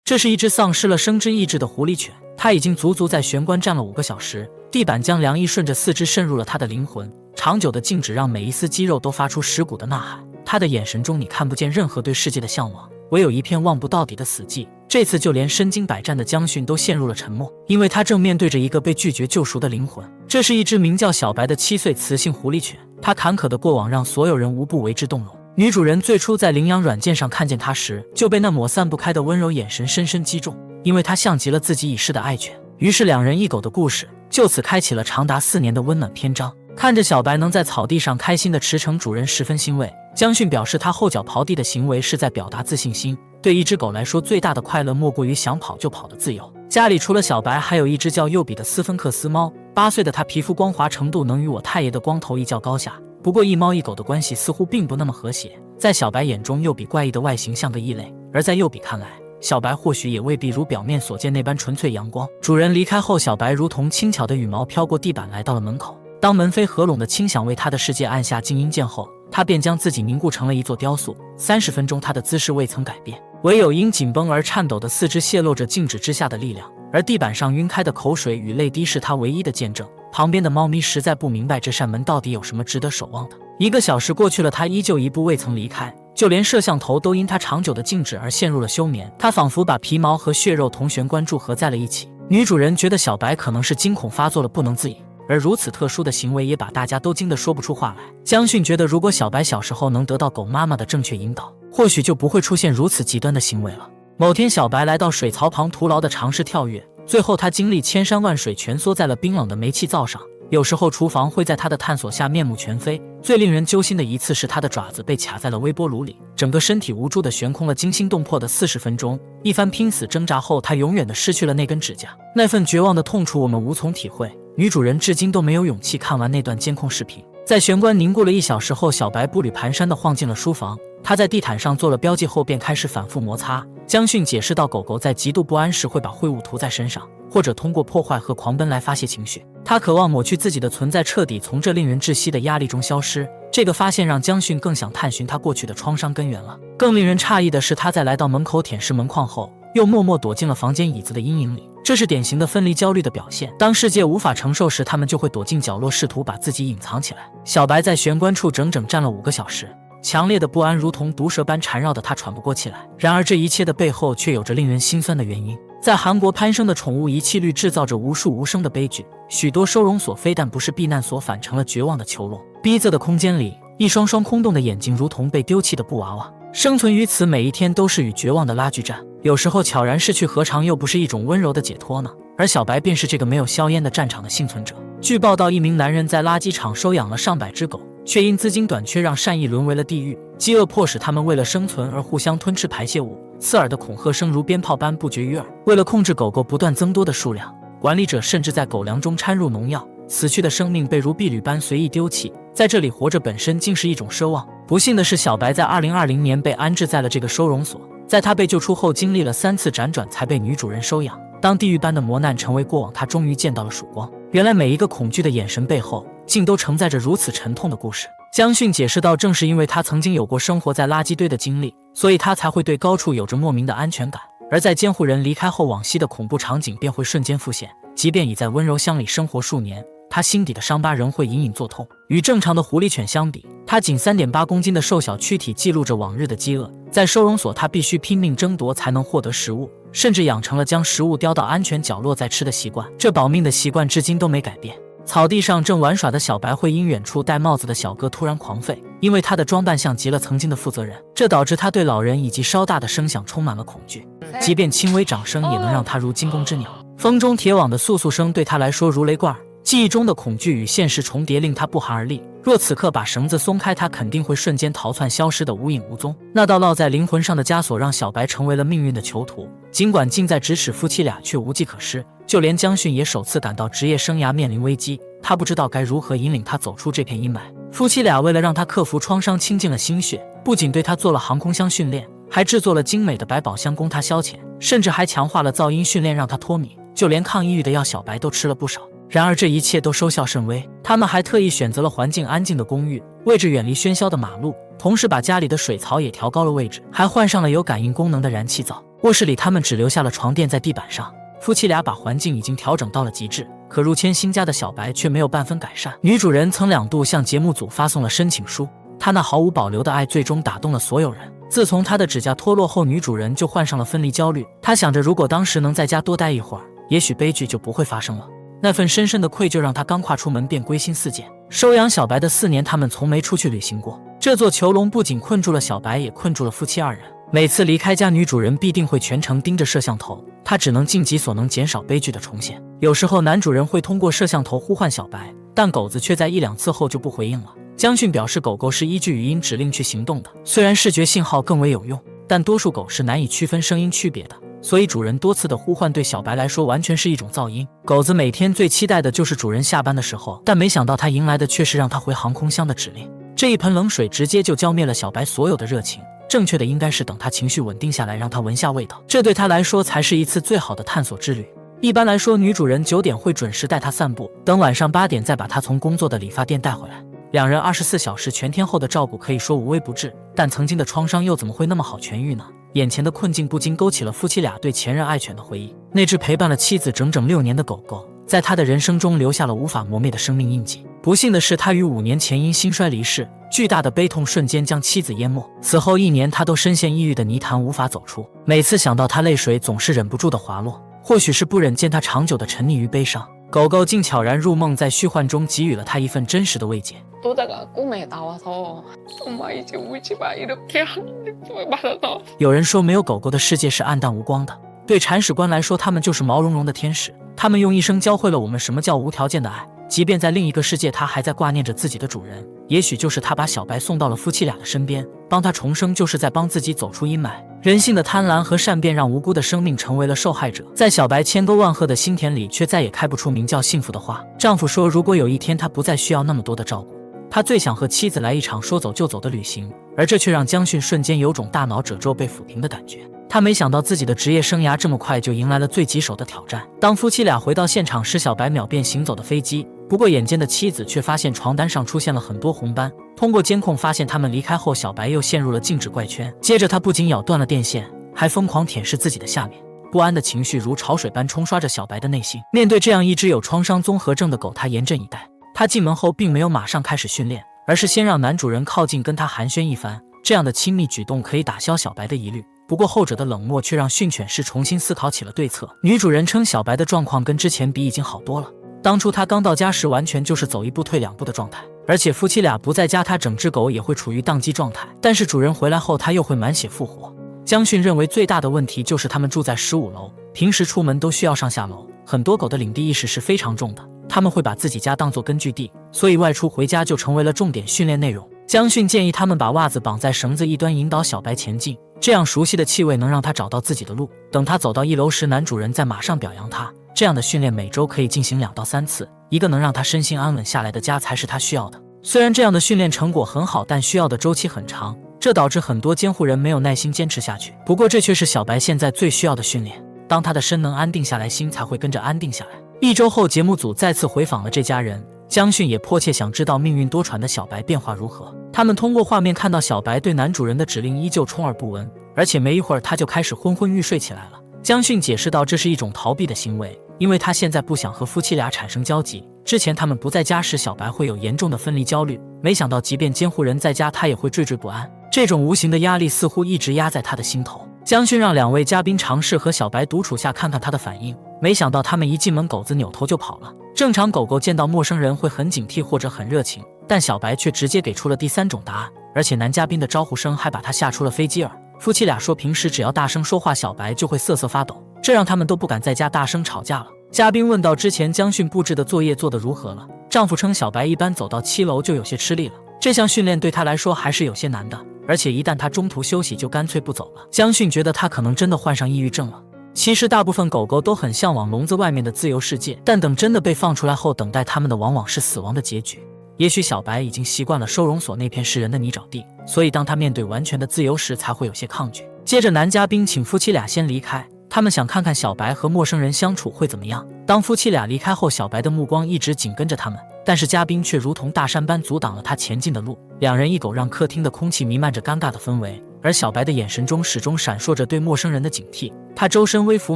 这是一只丧失了生之意志的狐狸犬，它已经足足在玄关站了5个小时，地板将凉意顺着四肢渗入了它的灵魂，长久的静止让每一丝肌肉都发出蚀骨的呐喊。它的眼神中你看不见任何对世界的向往，唯有一片望不到底的死寂。这次就连身经百战的江训都陷入了沉默，因为他正面对着一个被拒绝救赎的灵魂。这是一只名叫小白的7岁雌性狐狸犬，它坎坷的过往让所有人无不为之动容。女主人最初在领养软件上看见它时，就被那抹散不开的温柔眼神深深击中，因为它像极了自己已逝的爱犬。于是2人1狗的故事就此开启了长达4年的温暖篇章。看着小白能在草地上开心地驰骋，主人十分欣慰。江训表示，他后脚刨地的行为是在表达自信心。对一只狗来说，最大的快乐莫过于想跑就跑的自由。家里除了小白，还有一只叫右比的斯芬克斯猫。8岁的它皮肤光滑程度能与我太爷的光头一较高下。不过一猫一狗的关系似乎并不那么和谐。在小白眼中，右比怪异的外形像个异类，而在右比看来，小白或许也未必如表面所见那般纯粹阳光。主人离开后，小白如同轻巧的羽毛飘过地板，来到了门口。当门扉合拢的清响为他的世界按下静音键后，他便将自己凝固成了一座雕塑。30分钟，他的姿势未曾改变，唯有因紧绷而颤抖的四肢泄露着静止之下的力量，而地板上晕开的口水与泪滴是他唯一的见证。旁边的猫咪实在不明白这扇门到底有什么值得守望的。1个小时过去了，他依旧一步未曾离开，就连摄像头都因他长久的静止而陷入了休眠。他仿佛把皮毛和血肉同玄关注合在了一起。女主人觉得小白可能是惊恐发作了，不能自已。而如此特殊的行为也把大家都惊得说不出话来。江训觉得，如果小白小时候能得到狗妈妈的正确引导，或许就不会出现如此极端的行为了。某天，小白来到水槽旁，徒劳地尝试跳跃，最后他经历千山万水，蜷缩在了冰冷的煤气灶上。有时候厨房会在他的探索下面目全非。最令人揪心的一次是他的爪子被卡在了微波炉里，整个身体无助地悬空了惊心动魄的40分钟。一番拼死挣扎后，他永远地失去了那根指甲。那份绝望的痛楚我们无从体会。女主人至今都没有勇气看完那段监控视频。在玄关凝固了1小时后，小白步履蹒跚地晃进了书房。他在地毯上做了标记后，便开始反复摩擦。江训解释到，狗狗在极度不安时会把秽物涂在身上，或者通过破坏和狂奔来发泄情绪。他渴望抹去自己的存在，彻底从这令人窒息的压力中消失。这个发现让江训更想探寻他过去的创伤根源了。更令人诧异的是，他在来到门口舔舐门框后，又默默躲进了房间椅子的阴影里。这是典型的分离焦虑的表现。当世界无法承受时，他们就会躲进角落，试图把自己隐藏起来。小白在玄关处整整站了5个小时，强烈的不安如同毒蛇般缠绕的他喘不过气来。然而这一切的背后却有着令人心酸的原因。在韩国，攀升的宠物遗弃率制造着无数无声的悲剧，许多收容所非但不是避难所，反成了绝望的囚笼。逼仄的空间里，一双双空洞的眼睛如同被丢弃的布娃娃，生存于此，每一天都是与绝望的拉锯战。有时候悄然逝去，何尝又不是一种温柔的解脱呢？而小白便是这个没有硝烟的战场的幸存者。据报道，一名男人在垃圾场收养了上百只狗，却因资金短缺让善意沦为了地狱。饥饿迫使他们为了生存而互相吞吃排泄物，刺耳的恐吓声如鞭炮般不绝于耳。为了控制狗狗不断增多的数量，管理者甚至在狗粮中掺入农药，死去的生命被如婢女般随意丢弃。在这里活着本身竟是一种奢望。不幸的是，小白在2020年被安置在了这个收容所。在他被救出后，经历了3次辗转才被女主人收养。当地狱般的磨难成为过往，他终于见到了曙光。原来每一个恐惧的眼神背后，竟都承载着如此沉痛的故事。江训解释道，正是因为他曾经有过生活在垃圾堆的经历，所以他才会对高处有着莫名的安全感。而在监护人离开后，往昔的恐怖场景便会瞬间复现。即便已在温柔乡里生活数年，他心底的伤疤仍会隐隐作痛。与正常的狐狸犬相比，他仅3.8公斤的瘦小躯体记录着往日的饥饿。在收容所，他必须拼命争夺才能获得食物，甚至养成了将食物叼到安全角落再吃的习惯。这保命的习惯至今都没改变。草地上正玩耍的小白会因远处戴帽子的小哥突然狂吠，因为他的装扮像极了曾经的负责人，这导致他对老人以及稍大的声响充满了恐惧。即便轻微掌声也能让他如惊弓之鸟。风中铁网的簌簌声对他来说如雷贯耳，记忆中的恐惧与现实重叠，令他不寒而栗。若此刻把绳子松开，他肯定会瞬间逃窜，消失得无影无踪。那道烙在灵魂上的枷锁让小白成为了命运的囚徒，尽管近在咫尺，夫妻俩却无计可施。就连江训也首次感到职业生涯面临危机，他不知道该如何引领他走出这片阴霾。夫妻俩为了让他克服创伤，倾尽了心血，不仅对他做了航空箱训练，还制作了精美的百宝箱供他消遣，甚至还强化了噪音训练让他脱敏，就连抗抑郁的药小白都吃了不少。然而这一切都收效甚微，他们还特意选择了环境安静的公寓，位置远离喧嚣的马路，同时把家里的水槽也调高了位置，还换上了有感应功能的燃气灶。卧室里他们只留下了床垫在地板上，夫妻俩把环境已经调整到了极致，可入迁新家的小白却没有半分改善。女主人曾2度向节目组发送了申请书，她那毫无保留的爱最终打动了所有人。自从她的指甲脱落后，女主人就患上了分离焦虑。她想着，如果当时能在家多待一会儿，也许悲剧就不会发生了。那份深深的愧疚让她刚跨出门便归心似箭。收养小白的4年，他们从没出去旅行过。这座囚笼不仅困住了小白，也困住了夫妻2人。每次离开家，女主人必定会全程盯着摄像头，她只能尽己所能减少悲剧的重现。有时候男主人会通过摄像头呼唤小白，但狗子却在1、2次后就不回应了。江训表示，狗狗是依据语音指令去行动的，虽然视觉信号更为有用，但多数狗是难以区分声音区别的，所以主人多次的呼唤对小白来说完全是一种噪音。狗子每天最期待的就是主人下班的时候，但没想到他迎来的却是让他回航空箱的指令。这一盆冷水直接就浇灭了小白所有的热情，正确的应该是等他情绪稳定下来，让他闻下味道，这对他来说才是一次最好的探索之旅。一般来说，女主人9点会准时带他散步，等晚上8点再把他从工作的理发店带回来。2人24小时全天候的照顾可以说无微不至，但曾经的创伤又怎么会那么好痊愈呢？眼前的困境不禁勾起了夫妻俩对前任爱犬的回忆。那只陪伴了妻子整整6年的狗狗，在他的人生中留下了无法磨灭的生命印记。不幸的是，他于5年前因心衰离世，巨大的悲痛瞬间将妻子淹没。此后1年，他都深陷抑郁的泥潭无法走出。每次想到他，泪水总是忍不住的滑落。或许是不忍见他长久的沉溺于悲伤，狗狗竟悄然入梦，在虚幻中给予了他一份真实的慰藉。 또다가 꿈에 나와서 엄마 이제 울지 마 이렇게 하는데 받아서 有人说，没有狗狗的世界是暗淡无光的。对铲屎官来说，他们就是毛茸茸的天使，他们用一生教会了我们什么叫无条件的爱。即便在另一个世界，他还在挂念着自己的主人。也许就是他把小白送到了夫妻俩的身边，帮他重生，就是在帮自己走出阴霾。人性的贪婪和善变让无辜的生命成为了受害者。在小白千沟万壑的心田里，却再也开不出名叫幸福的花。丈夫说，如果有一天他不再需要那么多的照顾，他最想和妻子来一场说走就走的旅行，而这却让江训瞬间有种大脑褶皱被抚平的感觉。他没想到自己的职业生涯这么快就迎来了最棘手的挑战。当夫妻俩回到现场时，小白秒变行走的飞机，不过眼尖的妻子却发现床单上出现了很多红斑。通过监控发现，他们离开后，小白又陷入了静止怪圈。接着他不仅咬断了电线，还疯狂舔舐自己的下面。不安的情绪如潮水般冲刷着小白的内心。面对这样一只有创伤综合症的狗，他严阵以待。他进门后并没有马上开始训练，而是先让男主人靠近跟他寒暄一番。这样的亲密举动可以打消小白的疑虑，不过后者的冷漠却让训犬师重新思考起了对策。女主人称，小白的状况跟之前比已经好多了。当初他刚到家时，完全就是走1步退2步的状态，而且夫妻俩不在家，他整只狗也会处于宕机状态。但是主人回来后，他又会满血复活。江训认为最大的问题就是他们住在15楼，平时出门都需要上下楼，很多狗的领地意识是非常重的，他们会把自己家当作根据地，所以外出回家就成为了重点训练内容。江训建议他们把袜子绑在绳子一端，引导小白前进，这样熟悉的气味能让他找到自己的路。等他走到1楼时，男主人再马上表扬他。这样的训练每周可以进行2到3次，一个能让他身心安稳下来的家才是他需要的。虽然这样的训练成果很好，但需要的周期很长，这导致很多监护人没有耐心坚持下去。不过这却是小白现在最需要的训练，当他的身能安定下来，心才会跟着安定下来。1周后，节目组再次回访了这家人，江训也迫切想知道命运多舛的小白变化如何。他们通过画面看到小白对男主人的指令依旧充耳不闻，而且没一会儿他就开始昏昏欲睡起来了。江训解释道，这是一种逃避的行为，因为他现在不想和夫妻俩产生交集。之前他们不在家时，小白会有严重的分离焦虑，没想到即便监护人在家，他也会惴惴不安。这种无形的压力似乎一直压在他的心头。江训让2位嘉宾尝试和小白独处下看看他的反应，没想到他们一进门，狗子扭头就跑了。正常狗狗见到陌生人会很警惕或者很热情，但小白却直接给出了第3种答案，而且男嘉宾的招呼声还把他吓出了飞机耳。夫妻俩说，平时只要大声说话，小白就会瑟瑟发抖，这让他们都不敢在家大声吵架了。嘉宾问到之前江训布置的作业做得如何了，丈夫称小白一般走到7楼就有些吃力了，这项训练对他来说还是有些难的，而且一旦他中途休息就干脆不走了。江训觉得他可能真的患上抑郁症了。其实大部分狗狗都很向往笼子外面的自由世界，但等真的被放出来后，等待他们的往往是死亡的结局。也许小白已经习惯了收容所那片是人的泥沼地，所以当他面对完全的自由时才会有些抗拒。接着男嘉宾请夫妻俩先离开，他们想看看小白和陌生人相处会怎么样。当夫妻俩离开后，小白的目光一直紧跟着他们，但是嘉宾却如同大山般阻挡了他前进的路。2人一狗让客厅的空气弥漫着尴尬的氛围，而小白的眼神中始终闪烁着对陌生人的警惕，他周身微服，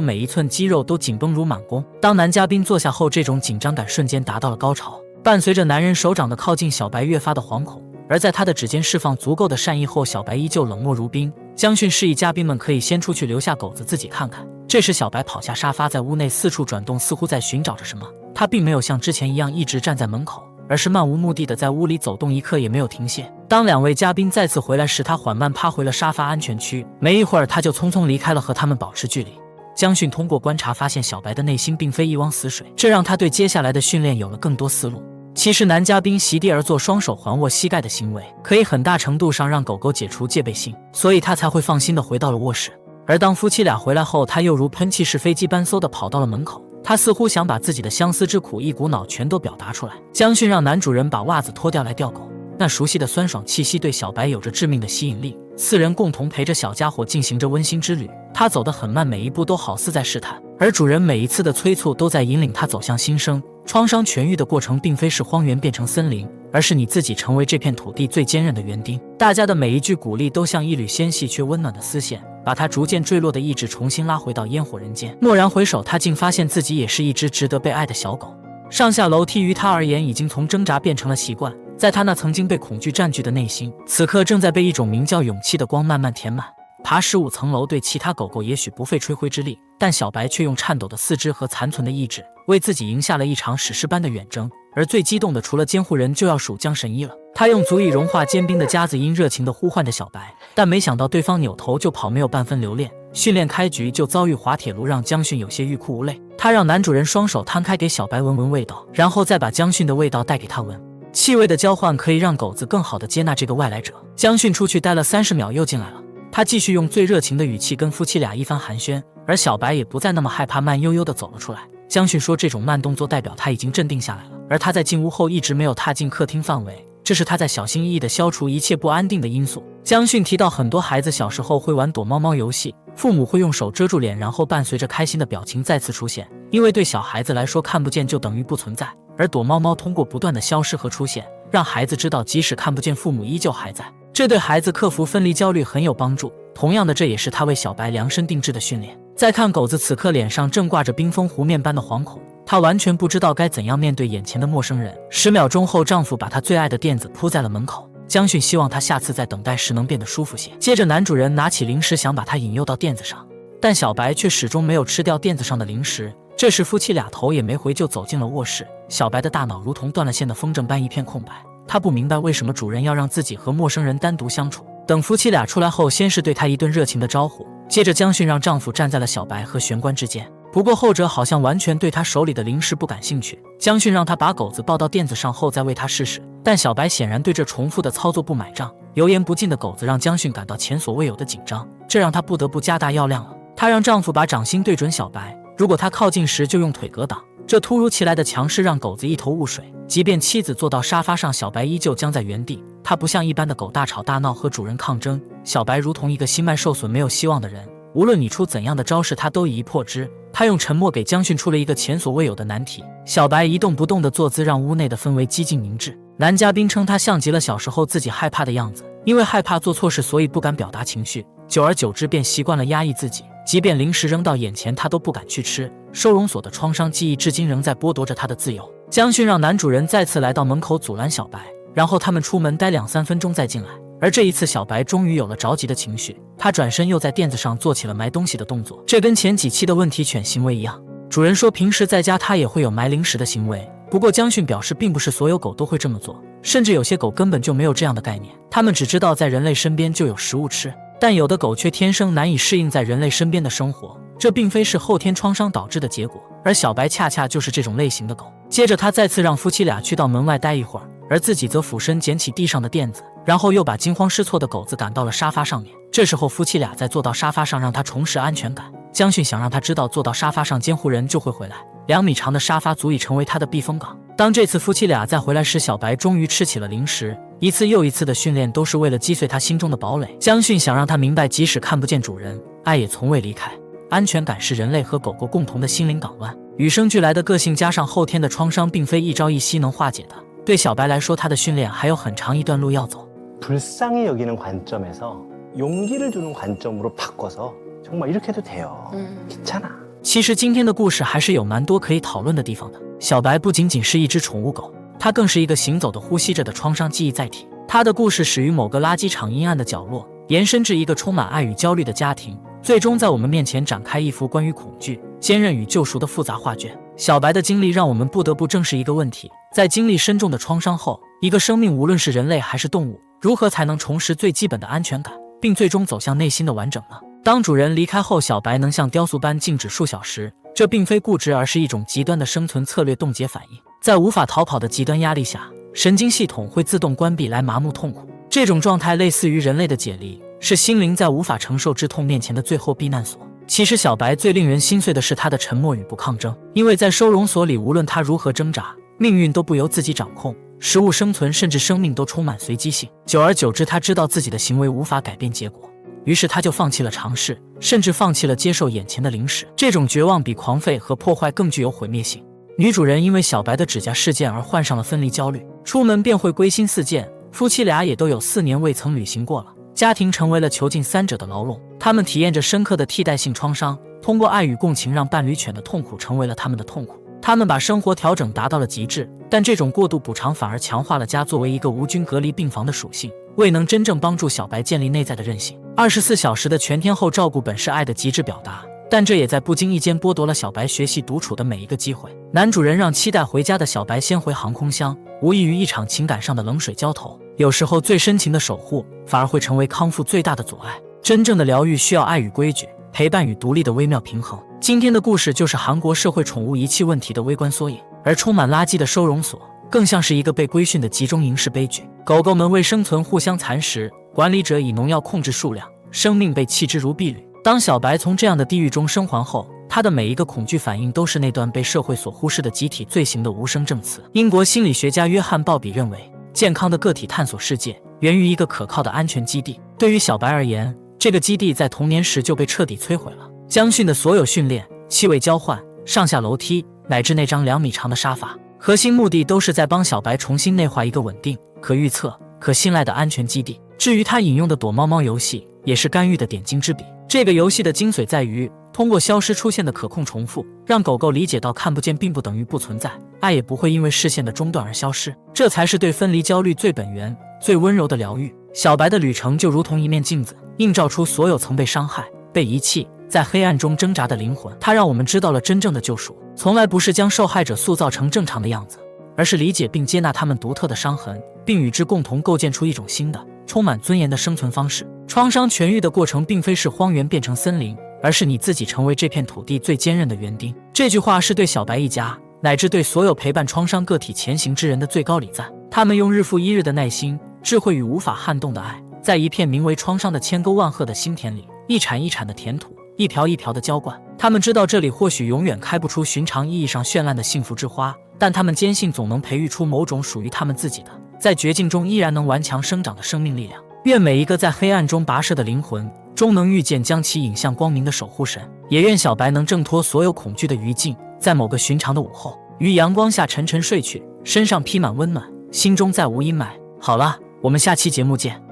每一寸肌肉都紧绷如满弓。当男嘉宾坐下后，这种紧张感瞬间达到了高潮，伴随着男人手掌的靠近，小白越发的惶恐。而在他的指尖释放足够的善意后，小白依旧冷漠如冰。江迅示意嘉宾们可以先出去，留下狗子自己看看。这时小白跑下沙发，在屋内四处转动，似乎在寻找着什么。他并没有像之前一样一直站在门口，而是漫无目的的在屋里走动，一刻也没有停歇。当两位嘉宾再次回来时，他缓慢趴回了沙发安全区，没一会儿他就匆匆离开了，和他们保持距离。江迅通过观察发现，小白的内心并非一汪死水，这让他对接下来的训练有了更多思路。其实男嘉宾席地而坐，双手环握膝盖的行为，可以很大程度上让狗狗解除戒备心，所以他才会放心的回到了卧室。而当夫妻俩回来后，他又如喷气式飞机般嗖的跑到了门口，他似乎想把自己的相思之苦一股脑全都表达出来。江迅让男主人把袜子脱掉来吊狗，那熟悉的酸爽气息对小白有着致命的吸引力。四人共同陪着小家伙进行着温馨之旅，他走得很慢，每一步都好似在试探，而主人每一次的催促都在引领他走向新生。创伤痊愈的过程并非是荒原变成森林，而是你自己成为这片土地最坚韧的园丁。大家的每一句鼓励都像一缕纤细却温暖的丝线，把他逐渐坠落的意志重新拉回到烟火人间。蓦然回首，他竟发现自己也是一只值得被爱的小狗。上下楼梯于他而言已经从挣扎变成了习惯，在他那曾经被恐惧占据的内心，此刻正在被一种名叫勇气的光慢慢填满。爬15层楼对其他狗狗也许不费吹灰之力，但小白却用颤抖的四肢和残存的意志，为自己赢下了一场史诗般的远征。而最激动的，除了监护人，就要数江神医了。他用足以融化坚冰的夹子音热情地呼唤着小白，但没想到对方扭头就跑，没有半分留恋。训练开局就遭遇滑铁卢，让江迅有些欲哭无泪。他让男主人双手摊开给小白闻闻味道，然后再把江迅的味道带给他闻。气味的交换可以让狗子更好地接纳这个外来者。江迅出去待了30秒又进来了，他继续用最热情的语气跟夫妻俩一番寒暄，而小白也不再那么害怕，慢悠悠地走了出来。江迅说，这种慢动作代表他已经镇定下来了，而他在进屋后一直没有踏进客厅范围，这是他在小心翼翼地消除一切不安定的因素。江迅提到，很多孩子小时候会玩躲猫猫游戏，父母会用手遮住脸，然后伴随着开心的表情再次出现，因为对小孩子来说，看不见就等于不存在。而躲猫猫通过不断的消失和出现，让孩子知道即使看不见，父母依旧还在，这对孩子克服分离焦虑很有帮助。同样的，这也是他为小白量身定制的训练。再看狗子，此刻脸上正挂着冰封湖面般的惶恐，他完全不知道该怎样面对眼前的陌生人。10秒钟后，丈夫把他最爱的垫子铺在了门口。江迅希望他下次在等待时能变得舒服些。接着男主人拿起零食想把他引诱到垫子上，但小白却始终没有吃掉垫子上的零食。这时夫妻俩头也没回就走进了卧室，小白的大脑如同断了线的风筝般一片空白，他不明白为什么主人要让自己和陌生人单独相处。等夫妻俩出来后，先是对他一顿热情的招呼，接着江迅让丈夫站在了小白和玄关之间，不过后者好像完全对他手里的零食不感兴趣。江迅让他把狗子抱到垫子上后再喂他试试，但小白显然对这重复的操作不买账。油盐不进的狗子让江迅感到前所未有的紧张，这让他不得不加大药量了。她让丈夫把掌心对准小白，如果他靠近时就用腿格挡。这突如其来的强势让狗子一头雾水，即便妻子坐到沙发上，小白依旧僵在原地。他不像一般的狗大吵大闹和主人抗争，小白如同一个心脉受损没有希望的人，无论你出怎样的招式，他都一一破之。他用沉默给江迅出了一个前所未有的难题。小白一动不动的坐姿让屋内的氛围几近凝滞。男嘉宾称他像极了小时候自己害怕的样子，因为害怕做错事，所以不敢表达情绪，久而久之便习惯了压抑自己，即便零食扔到眼前他都不敢去吃。收容所的创伤记忆至今仍在剥夺着他的自由。江迅让男主人再次来到门口阻拦小白，然后他们出门待2-3分钟再进来。而这一次小白终于有了着急的情绪，他转身又在垫子上做起了埋东西的动作，这跟前几期的问题犬行为一样。主人说平时在家他也会有埋零食的行为，不过江迅表示并不是所有狗都会这么做，甚至有些狗根本就没有这样的概念，它们只知道在人类身边就有食物吃，但有的狗却天生难以适应在人类身边的生活，这并非是后天创伤导致的结果，而小白恰恰就是这种类型的狗。接着他再次让夫妻俩去到门外待一会儿，而自己则俯身捡起地上的垫子，然后又把惊慌失措的狗子赶到了沙发上面。这时候夫妻俩再坐到沙发上，让他重拾安全感。江迅想让他知道，坐到沙发上监护人就会回来，2米长的沙发足以成为他的避风港。当这次夫妻俩再回来时，小白终于吃起了零食。一次又一次的训练都是为了击碎他心中的堡垒。江迅想让他明白，即使看不见主人，爱也从未离开。安全感是人类和狗狗共同的心灵港湾。与生俱来的个性加上后天的创伤，并非一朝一夕能化解的。对小白来说，他的训练还有很长一段路要走。불쌍히 여기는 관점에서 용기를 주는 관점으로 바꿔서 정말 이렇게 해도 돼요. 괜찮아.其实今天的故事还是有蛮多可以讨论的地方的。小白不仅仅是一只宠物狗，它更是一个行走的、呼吸着的创伤记忆载体。它的故事始于某个垃圾场阴暗的角落，延伸至一个充满爱与焦虑的家庭，最终在我们面前展开一幅关于恐惧、坚韧与救赎的复杂画卷。小白的经历让我们不得不正视一个问题：在经历深重的创伤后，一个生命，无论是人类还是动物，如何才能重拾最基本的安全感，并最终走向内心的完整呢？当主人离开后，小白能像雕塑般静止数小时，这并非固执，而是一种极端的生存策略冻结反应。在无法逃跑的极端压力下，神经系统会自动关闭来麻木痛苦。这种状态类似于人类的解离，是心灵在无法承受之痛面前的最后避难所。其实小白最令人心碎的是他的沉默与不抗争，因为在收容所里，无论他如何挣扎，命运都不由自己掌控，食物生存甚至生命都充满随机性。久而久之，他知道自己的行为无法改变结果，于是他就放弃了尝试，甚至放弃了接受眼前的零食。这种绝望比狂吠和破坏更具有毁灭性。女主人因为小白的指甲事件而患上了分离焦虑，出门便会归心似箭，夫妻俩也都有4年未曾旅行过了，家庭成为了囚禁三者的牢笼。他们体验着深刻的替代性创伤，通过爱与共情让伴侣犬的痛苦成为了他们的痛苦。他们把生活调整达到了极致，但这种过度补偿反而强化了家作为一个无菌隔离病房的属性，未能真正帮助小白建立内在的韧性。24小时的全天候照顾本是爱的极致表达，但这也在不经意间剥夺了小白学习独处的每一个机会。男主人让期待回家的小白先回航空箱，无异于一场情感上的冷水浇头。有时候最深情的守护，反而会成为康复最大的阻碍。真正的疗愈需要爱与规矩，陪伴与独立的微妙平衡。今天的故事就是韩国社会宠物遗弃问题的微观缩影，而充满垃圾的收容所更像是一个被规训的集中营式悲剧。狗狗们为生存互相蚕食，管理者以农药控制数量，生命被弃之如敝履。当小白从这样的地狱中生还后，他的每一个恐惧反应都是那段被社会所忽视的集体罪行的无声证词。英国心理学家约翰·鲍比认为，健康的个体探索世界源于一个可靠的安全基地。对于小白而言，这个基地在童年时就被彻底摧毁了。将训的所有训练、气味交换、上下楼梯，乃至那张2米长的沙发，核心目的都是在帮小白重新内化一个稳定、可预测、可信赖的安全基地。至于他引用的躲猫猫游戏，也是干预的点睛之笔。这个游戏的精髓在于通过消失出现的可控重复，让狗狗理解到看不见并不等于不存在，爱也不会因为视线的中断而消失。这才是对分离焦虑最本源、最温柔的疗愈。小白的旅程就如同一面镜子，映照出所有曾被伤害、被遗弃，在黑暗中挣扎的灵魂。它让我们知道了真正的救赎，从来不是将受害者塑造成正常的样子，而是理解并接纳他们独特的伤痕，并与之共同构建出一种新的、充满尊严的生存方式。创伤痊愈的过程并非是荒原变成森林，而是你自己成为这片土地最坚韧的园丁。这句话是对小白一家，乃至对所有陪伴创伤个体前行之人的最高礼赞。他们用日复一日的耐心、智慧与无法撼动的爱，在一片名为创伤的千沟万壑的心田里，一铲一铲的填土，一瓢一瓢的浇灌。他们知道这里或许永远开不出寻常意义上绚烂的幸福之花，但他们坚信总能培育出某种属于他们自己的，在绝境中依然能顽强生长的生命力量。愿每一个在黑暗中跋涉的灵魂，终能遇见将其引向光明的守护神。也愿小白能挣脱所有恐惧的余烬，在某个寻常的午后，于阳光下沉沉睡去，身上披满温暖，心中再无阴霾。好了，我们下期节目见。